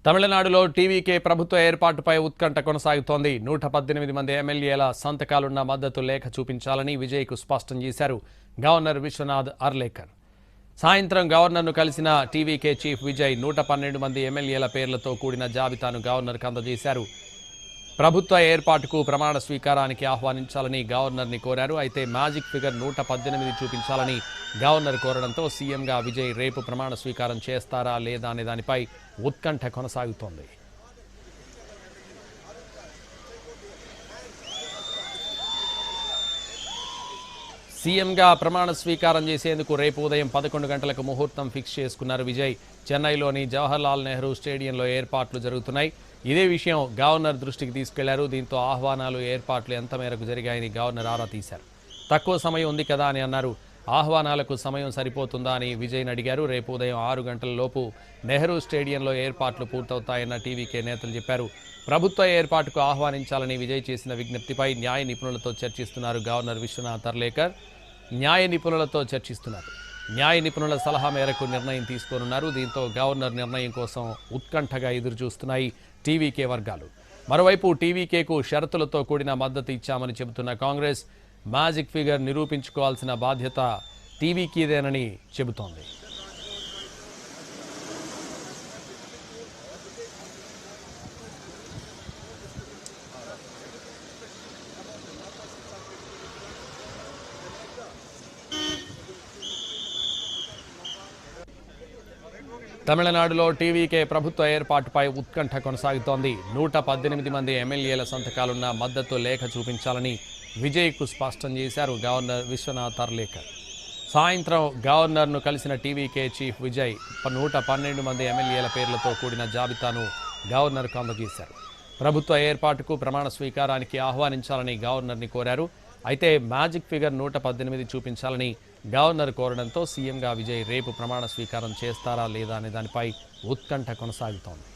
తమిళనాడులో టీవీకే ప్రభుత్వ ఏర్పాటుపై ఉత్కంఠ కొనసాగుతోంది. 118 మంది ఎమ్మెల్యేల సంతకాలున్న మద్దతు లేఖ చూపించాలని విజయ్కు స్పష్టం చేశారు గవర్నర్ విశ్వనాథ్ అర్లేకర్. సాయంత్రం గవర్నర్ను కలిసిన టీవీకే చీఫ్ విజయ్ 112 మంది ఎమ్మెల్యేల పేర్లతో కూడిన జాబితాను గవర్నర్కు అందజేశారు. ప్రభుత్వ ఏర్పాటుకు ప్రమాణ స్వీకారానికి ఆహ్వానించాలని గవర్నర్ని కోరారు. అయితే మ్యాజిక్ ఫిగర్ 118 చూపించాలని గవర్నర్ కోరడంతో సీఎంగా విజయ్ రేపు ప్రమాణ స్వీకారం చేస్తారా లేదా అనే దానిపై ఉత్కంఠ కొనసాగుతోంది. సీఎంగా ప్రమాణ స్వీకారం చేసేందుకు రేపు ఉదయం 11 గంటలకు ముహూర్తం ఫిక్స్ చేసుకున్నారు విజయ్. చెన్నైలోని జవహర్లాల్ నెహ్రూ స్టేడియంలో ఏర్పాట్లు జరుగుతున్నాయి. ఇదే విషయం గవర్నర్ దృష్టికి తీసుకెళ్లారు. దీంతో ఆహ్వానాలు ఏర్పాట్లు ఎంత మేరకు జరిగాయని గవర్నర్ ఆరా తీశారు. తక్కువ సమయం ఉంది కదా అని అన్నారు. ఆహ్వానాలకు సమయం సరిపోతుందా అని విజయ్ని అడిగారు. రేపు ఉదయం 6 గంటల లోపు నెహ్రూ స్టేడియంలో ఏర్పాట్లు పూర్తవుతాయన్న టీవీకే నేతలు చెప్పారు. ప్రభుత్వ ఏర్పాటుకు ఆహ్వానించాలని విజయ్ చేసిన విజ్ఞప్తిపై న్యాయ నిపుణులతో చర్చిస్తున్నారు గవర్నర్ విశ్వనాథ్ అర్లేకర్. న్యాయ నిపుణుల సలహా మేరకు నిర్ణయం తీసుకోనున్నారు. దీంతో గవర్నర్ నిర్ణయం కోసం ఉత్కంఠగా ఎదురుచూస్తున్నాయి టీవీకే వర్గాలు. మరోవైపు టీవీకేకు షరతులతో కూడిన మద్దతు ఇచ్చామని చెబుతున్న కాంగ్రెస్ మ్యాజిక్ ఫిగర్ నిరూపించుకోవాల్సిన బాధ్యత టీవీకేదేనని చెబుతోంది. తమిళనాడులో టీవీకే ప్రభుత్వ ఏర్పాటుపై ఉత్కంఠ కొనసాగుతోంది. 118 మంది ఎమ్మెల్యేల సంతకాలున్న మద్దతు లేఖ చూపించాలని విజయ్కు స్పష్టం చేశారు గవర్నర్ విశ్వనాథ్ అర్లేకర్. సాయంత్రం గవర్నర్ను కలిసిన టీవీకే చీఫ్ విజయ్ 112 మంది ఎమ్మెల్యేల పేర్లతో కూడిన జాబితాను గవర్నర్కు అందజేశారు. ప్రభుత్వ ఏర్పాటుకు ప్రమాణ స్వీకారానికి ఆహ్వానించాలని గవర్నర్ని కోరారు. అయితే మ్యాజిక్ ఫిగర్ 118 చూపించాలని గవర్నర్ కోరడంతో సీఎంగా విజయ్ రేపు ప్రమాణ స్వీకారం చేస్తారా లేదా అనే దానిపై ఉత్కంఠ కొనసాగుతోంది.